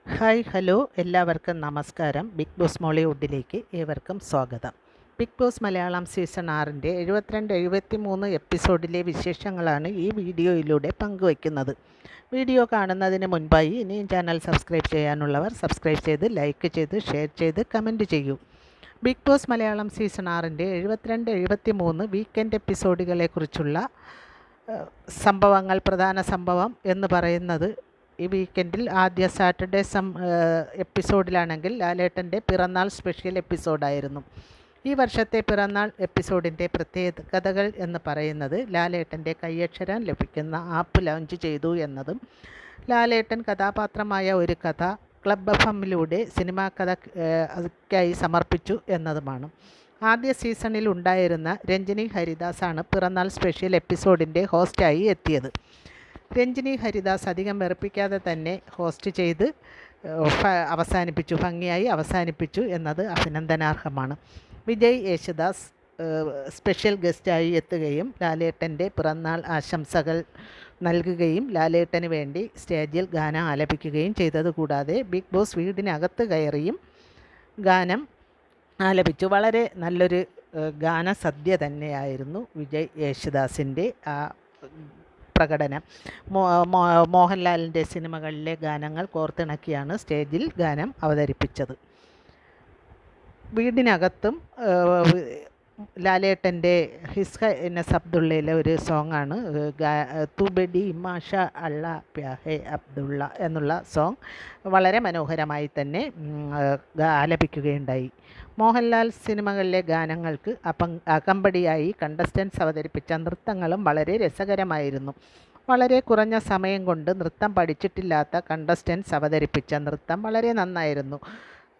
Hi hello എല്ലാവർക്കും നമസ്കാരം. Big boss മോളിവുഡിലേക്ക് ഏവർക്കും സ്വാഗതം. ബിഗ് ബോസ് മലയാളം സീസൺ 6-ൻ്റെ 72-73 എപ്പിസോഡിലെ വിശേഷങ്ങളാണ് ഈ വീഡിയോയിലൂടെ പങ്കുവയ്ക്കുന്നത്. വീഡിയോ കാണുന്നതിന് മുൻപായി ഇനിയും ചാനൽ സബ്സ്ക്രൈബ് ചെയ്യാനുള്ളവർ സബ്സ്ക്രൈബ് ചെയ്ത് ലൈക്ക് ചെയ്ത് ഷെയർ ചെയ്ത് കമൻറ്റ് ചെയ്യൂ. ബിഗ് ബോസ് മലയാളം സീസൺ 6-ൻ്റെ 72-73 വീക്കെൻഡ് എപ്പിസോഡുകളെക്കുറിച്ചുള്ള സംഭവങ്ങൾ. പ്രധാന സംഭവം എന്ന് പറയുന്നത് ഈ വീക്കെൻഡിൽ ആദ്യ സാറ്റർഡേ എപ്പിസോഡിലാണെങ്കിൽ ലാലേട്ടൻ്റെ പിറന്നാൾ സ്പെഷ്യൽ എപ്പിസോഡായിരുന്നു. ഈ വർഷത്തെ പിറന്നാൾ എപ്പിസോഡിൻ്റെ പ്രത്യേകതകൾ എന്ന് പറയുന്നത് ലാലേട്ടൻ്റെ കയ്യക്ഷരം ലഭിക്കുന്ന ആപ്പ് ലോഞ്ച് ചെയ്തു എന്നതും ലാലേട്ടൻ കഥാപാത്രമായ ഒരു കഥ ക്ലബ് എഫ്എമ്മിലൂടെ സിനിമാ കഥയ്ക്കായി സമർപ്പിച്ചു എന്നതുമാണ്. ആദ്യ സീസണിൽ ഉണ്ടായിരുന്ന രഞ്ജിനി ഹരിദാസാണ് പിറന്നാൾ സ്പെഷ്യൽ എപ്പിസോഡിൻ്റെ ഹോസ്റ്റായി എത്തിയത്. രഞ്ജിനി ഹരിദാസ് അധികം വെറുപ്പിക്കാതെ തന്നെ ഹോസ്റ്റ് ചെയ്ത് ഭംഗിയായി അവസാനിപ്പിച്ചു എന്നത് അഭിനന്ദനാർഹമാണ്. വിജയ് യേശുദാസ് സ്പെഷ്യൽ ഗസ്റ്റായി എത്തുകയും ലാലേട്ടൻ്റെ പിറന്നാൾ ആശംസകൾ നൽകുകയും ലാലേട്ടന് വേണ്ടി സ്റ്റേജിൽ ഗാനം ആലപിക്കുകയും ചെയ്തത് കൂടാതെ ബിഗ് ബോസ് വീടിനകത്ത് കയറിയും ഗാനം ആലപിച്ചു. വളരെ നല്ലൊരു ഗാനസദ്യ തന്നെയായിരുന്നു വിജയ് യേശുദാസിൻ്റെ ആ പ്രകടനം. മോഹൻലാലിൻ്റെ സിനിമകളിലെ ഗാനങ്ങൾ കോർത്തിണക്കിയാണ് സ്റ്റേജിൽ ഗാനം അവതരിപ്പിച്ചത്. വീടിനകത്തും ലാലേട്ടൻ്റെ ഹിസ്ക എന്ന അബ്ദുള്ളയിലെ ഒരു സോങ്ങാണ് തുബഡി മാഷ അള്ള പ്യാഹെ അബ്ദുള്ള എന്നുള്ള സോങ് വളരെ മനോഹരമായി തന്നെ ആലപിക്കുകയുണ്ടായി. മോഹൻലാൽ സിനിമകളിലെ ഗാനങ്ങൾക്ക് അകമ്പടിയായി കണ്ടസ്റ്റൻസ് അവതരിപ്പിച്ച നൃത്തങ്ങളും വളരെ രസകരമായിരുന്നു. വളരെ കുറഞ്ഞ സമയം കൊണ്ട് നൃത്തം പഠിച്ചിട്ടില്ലാത്ത കണ്ടസ്റ്റൻസ് അവതരിപ്പിച്ച നൃത്തം വളരെ നന്നായിരുന്നു.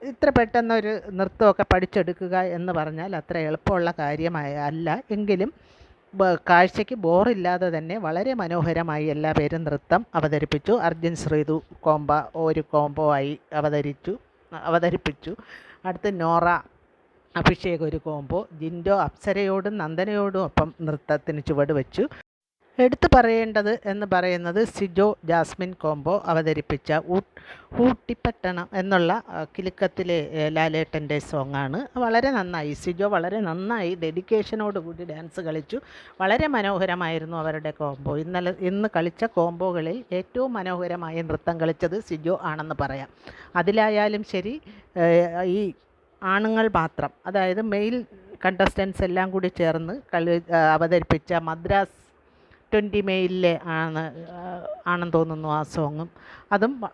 ഇത്ര പെട്ടെന്നൊരു നൃത്തമൊക്കെ പഠിച്ചെടുക്കുക എന്ന് പറഞ്ഞാൽ അത്ര എളുപ്പമുള്ള കാര്യമല്ല. എങ്കിലും കാഴ്ചയ്ക്ക് ബോറില്ലാതെ തന്നെ വളരെ മനോഹരമായി എല്ലാ പേരും നൃത്തം അവതരിപ്പിച്ചു. അർജുൻ ശ്രീതു ഒരു കോംബോ ആയി അവതരിപ്പിച്ചു. അടുത്ത് നോറ അഭിഷേക് ഒരു കോംബോ, ജിൻഡോ അപ്സരയോടും നന്ദനയോടും ഒപ്പം നൃത്തത്തിന് ചുവട് വെച്ചു. എടുത്തു പറയേണ്ടത് എന്ന് പറയുന്നത് സിജോ ജാസ്മിൻ കോംബോ അവതരിപ്പിച്ച ഊട്ടിപ്പട്ടണം എന്നുള്ള കിലുക്കത്തിലെ ലാലേട്ടൻ്റെ സോങ്ങാണ്. വളരെ നന്നായി, സിജോ വളരെ നന്നായി ഡെഡിക്കേഷനോടുകൂടി ഡാൻസ് കളിച്ചു. വളരെ മനോഹരമായിരുന്നു അവരുടെ കോംബോ. ഇന്ന് കളിച്ച കോംബോകളിൽ ഏറ്റവും മനോഹരമായ നൃത്തം കളിച്ചത് സിജോ ആണെന്ന് പറയാം. അതിലായാലും ശരി, ഈ ആണുങ്ങൾ മാത്രം, അതായത് മെയിൽ കണ്ടസ്റ്റൻസ് എല്ലാം കൂടി ചേർന്ന് അവതരിപ്പിച്ച മദ്രാസ് 20 മെയിലിലെ ആണെന്ന് തോന്നുന്നു ആ സോങ്ങും.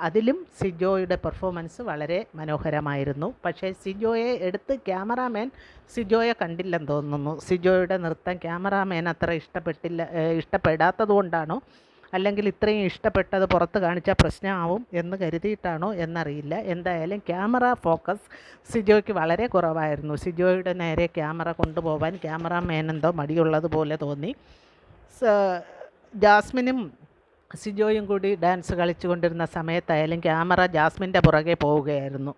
അതിലും സിജോയുടെ പെർഫോമൻസ് വളരെ മനോഹരമായിരുന്നു. പക്ഷേ സിജോയെ എടുത്ത് ക്യാമറാമാൻ സിജോയെ കണ്ടില്ലെന്ന് തോന്നുന്നു. സിജോയുടെ നൃത്തം ക്യാമറാമാൻ അത്ര ഇഷ്ടപ്പെടാത്തത് കൊണ്ടാണോ, അല്ലെങ്കിൽ ഇത്രയും ഇഷ്ടപ്പെട്ടത് പുറത്ത് കാണിച്ചാൽ പ്രശ്നമാവും എന്ന് കരുതിയിട്ടാണോ എന്നറിയില്ല. എന്തായാലും ക്യാമറ ഫോക്കസ് സിജോയ്ക്ക് വളരെ കുറവായിരുന്നു. സിജോയുടെ നേരെ ക്യാമറ കൊണ്ടുപോകാൻ ക്യാമറാമാൻ എന്തോ മടിയുള്ളതുപോലെ തോന്നി. ജാസ്മിനും സിജോയും കൂടി ഡാൻസ് കളിച്ചു കൊണ്ടിരുന്ന സമയത്തായാലും ക്യാമറ ജാസ്മിൻ്റെ പുറകെ പോവുകയായിരുന്നു.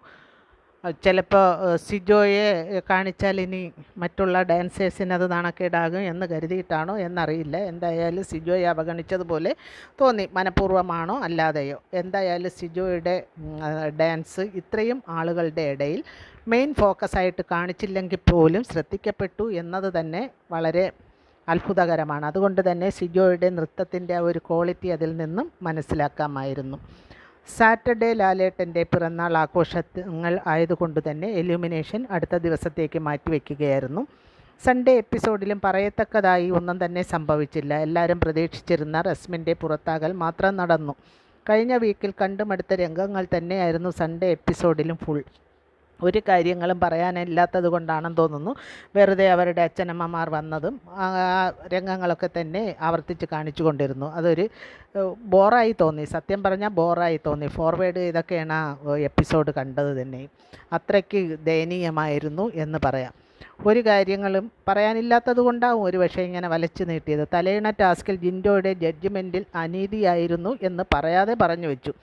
ചിലപ്പോൾ സിജോയെ കാണിച്ചാൽ ഇനി മറ്റുള്ള ഡാൻസേഴ്സിന് അത് നാണക്കേടാകും എന്ന് കരുതിയിട്ടാണോ എന്നറിയില്ല. എന്തായാലും സിജോയെ അവഗണിച്ചതുപോലെ തോന്നി. മനഃപൂർവ്വമാണോ അല്ലാതെയോ, എന്തായാലും സിജോയുടെ ഡാൻസ് ഇത്രയും ആളുകളുടെ ഇടയിൽ മെയിൻ ഫോക്കസായിട്ട് കാണിച്ചില്ലെങ്കിൽ പോലും ശ്രദ്ധിക്കപ്പെട്ടു എന്നത് തന്നെ വളരെ അത്ഭുതകരമാണ്. അതുകൊണ്ട് തന്നെ സിജോയുടെ നൃത്തത്തിൻ്റെ ഒരു ക്വാളിറ്റി അതിൽ നിന്നും മനസ്സിലാക്കാമായിരുന്നു. സാറ്റർഡേ ലാലേട്ടൻ്റെ പിറന്നാൾ ആഘോഷങ്ങൾ ആയതുകൊണ്ട് തന്നെ എലിമിനേഷൻ അടുത്ത ദിവസത്തേക്ക് മാറ്റിവെക്കുകയായിരുന്നു. സൺഡേ എപ്പിസോഡിലും പറയത്തക്കതായി ഒന്നും തന്നെ സംഭവിച്ചില്ല. എല്ലാവരും പ്രതീക്ഷിച്ചിരുന്ന റസ്മിൻ്റെ പുറത്താകൽ മാത്രം നടന്നു. കഴിഞ്ഞ വീക്കിൽ കണ്ടുമടുത്ത രംഗങ്ങൾ തന്നെയായിരുന്നു സൺഡേ എപ്പിസോഡിലും ഫുൾ. ഒരു കാര്യങ്ങളും പറയാനില്ലാത്തത് കൊണ്ടാണെന്ന് തോന്നുന്നു വെറുതെ അവരുടെ അച്ഛനമ്മമാർ വന്നതും രംഗങ്ങളൊക്കെ തന്നെ ആവർത്തിച്ച് കാണിച്ചു കൊണ്ടിരുന്നു. അതൊരു ബോറായി തോന്നി. സത്യം പറഞ്ഞാൽ ബോറായി തോന്നി. ഫോർവേഡ് ചെയ്തൊക്കെയാണ് ആ എപ്പിസോഡ് കണ്ടത് തന്നെ. അത്രയ്ക്ക് ദയനീയമായിരുന്നു എന്ന് പറയാം. ഒരു കാര്യങ്ങളും പറയാനില്ലാത്തത് കൊണ്ടാവും ഒരു പക്ഷേ ഇങ്ങനെ വലിച്ചു നീട്ടിയത്. തലയിണ ടാസ്കിൽ ജിൻഡോയുടെ ജഡ്ജ്മെൻറ്റിൽ അനീതിയായിരുന്നു എന്ന് പറയാതെ പറഞ്ഞു വെച്ചു.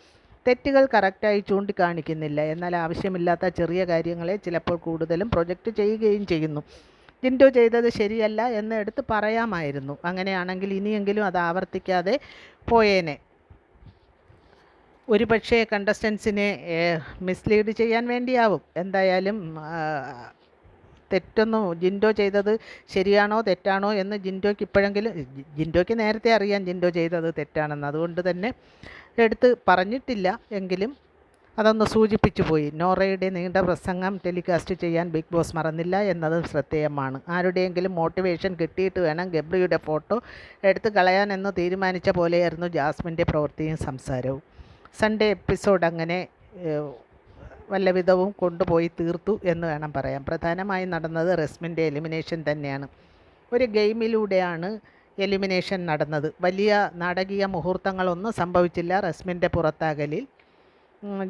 തെറ്റുകൾ കറക്റ്റായി ചൂണ്ടിക്കാണിക്കുന്നില്ല, എന്നാൽ ആവശ്യമില്ലാത്ത ചെറിയ കാര്യങ്ങളെ ചിലപ്പോൾ കൂടുതലും പ്രൊജക്റ്റ് ചെയ്യുകയും ചെയ്യുന്നു. ജിൻഡോ ചെയ്തത് ശരിയല്ല എന്ന് എടുത്ത് പറയാമായിരുന്നു. അങ്ങനെയാണെങ്കിൽ ഇനിയെങ്കിലും അത് ആവർത്തിക്കാതെ പോയേനെ. ഒരു പക്ഷേ കണ്ടസ്റ്റൻസിനെ മിസ്ലീഡ് ചെയ്യാൻ വേണ്ടിയാവും. എന്തായാലും തെറ്റൊന്നും ജിൻഡോ ചെയ്തത് ശരിയാണോ തെറ്റാണോ എന്ന് ജിൻഡോയ്ക്ക് ഇപ്പോഴെങ്കിലും, ജിൻഡോയ്ക്ക് നേരത്തെ അറിയാം ജിൻഡോ ചെയ്തത് തെറ്റാണെന്ന്, അതുകൊണ്ട് തന്നെ എടുത്ത് പറഞ്ഞിട്ടില്ല. എങ്കിലും അതൊന്ന് സൂചിപ്പിച്ചു പോയി. നോറയുടെ നീണ്ട പ്രസംഗം ടെലികാസ്റ്റ് ചെയ്യാൻ ബിഗ് ബോസ് മറന്നില്ല എന്നതും ശ്രദ്ധേയമാണ്. ആരുടെയെങ്കിലും മോട്ടിവേഷൻ കിട്ടിയിട്ട് വേണം ഗബ്രിയുടെ ഫോട്ടോ എടുത്ത് കളയാനെന്ന് തീരുമാനിച്ച പോലെയായിരുന്നു ജാസ്മിൻ്റെ പ്രവൃത്തിയും സംസാരവും. സൺഡേ എപ്പിസോഡ് അങ്ങനെ വല്ലവിധവും കൊണ്ടുപോയി തീർത്തു എന്ന് വേണം പറയാൻ. പ്രധാനമായും നടന്നത് റസ്മിൻ്റെ എലിമിനേഷൻ തന്നെയാണ്. ഒരു ഗെയിമിലൂടെയാണ് എലിമിനേഷൻ നടന്നത്. വലിയ നാടകീയ മുഹൂർത്തങ്ങളൊന്നും സംഭവിച്ചില്ല റസ്മിൻ്റെ പുറത്താകലിൽ.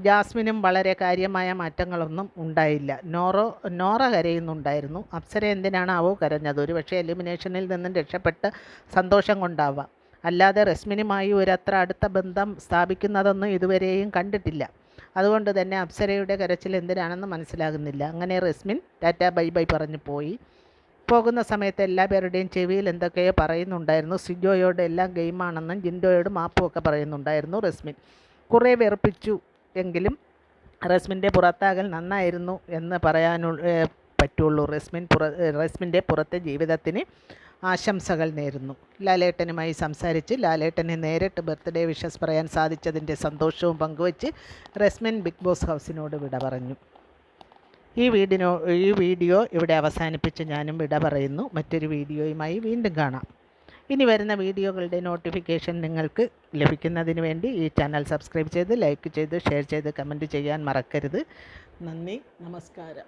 ജാസ്മിനും വളരെ കാര്യമായ മാറ്റങ്ങളൊന്നും ഉണ്ടായില്ല. നോറ കരയുന്നുണ്ടായിരുന്നു. അപ്സര എന്തിനാണാവോ കരഞ്ഞത്? ഒരു പക്ഷേ എലിമിനേഷനിൽ നിന്നും രക്ഷപ്പെട്ട് സന്തോഷം കൊണ്ടാവാം. അല്ലാതെ റസ്മിനുമായി ഒരത്ര അടുത്ത ബന്ധം സ്ഥാപിക്കുന്നതൊന്നും ഇതുവരെയും കണ്ടിട്ടില്ല. അതുകൊണ്ട് തന്നെ അപ്സരയുടെ കരച്ചിൽ എന്തിനാണെന്ന് മനസ്സിലാകുന്നില്ല. അങ്ങനെ റസ്മിൻ ടാറ്റ ബൈ ബൈ പറഞ്ഞു പോയി. പോകുന്ന സമയത്ത് എല്ലാവരുടെയും ചെവിയിൽ എന്തൊക്കെയോ പറയുന്നുണ്ടായിരുന്നു. സിജോയോട് എല്ലാം ഗെയിമാണെന്നും ജിൻഡോയോട് മാപ്പുമൊക്കെ പറയുന്നുണ്ടായിരുന്നു റസ്മിൻ. കുറേ വെറുപ്പിച്ചു എങ്കിലും റസ്മിൻ്റെ പുറത്താകൽ നന്നായിരുന്നു എന്ന് പറ്റുള്ളൂ. റസ്മിൻ്റെ പുറത്തെ ജീവിതത്തിന് ആശംസകൾ നേരുന്നു. ലാലേട്ടനുമായി സംസാരിച്ച് ലാലേട്ടനെ നേരിട്ട് ബർത്ത്ഡേ വിഷസ് പറയാൻ സാധിച്ചതിൻ്റെ സന്തോഷവും പങ്കുവച്ച് റസ്മിൻ ബിഗ് ബോസ് ഹൗസിനോട് വിട പറഞ്ഞു. ഈ വീഡിയോ ഇവിടെ അവസാനിപ്പിച്ച് ഞാനും വിട പറയുന്നു. മറ്റൊരു വീഡിയോയുമായി വീണ്ടും കാണാം. ഇനി വരുന്ന വീഡിയോകളുടെ നോട്ടിഫിക്കേഷൻ നിങ്ങൾക്ക് ലഭിക്കുന്നതിന് വേണ്ടി ഈ ചാനൽ സബ്സ്ക്രൈബ് ചെയ്ത് ലൈക്ക് ചെയ്ത് ഷെയർ ചെയ്ത് കമൻറ്റ് ചെയ്യാൻ മറക്കരുത്. നന്ദി, നമസ്കാരം.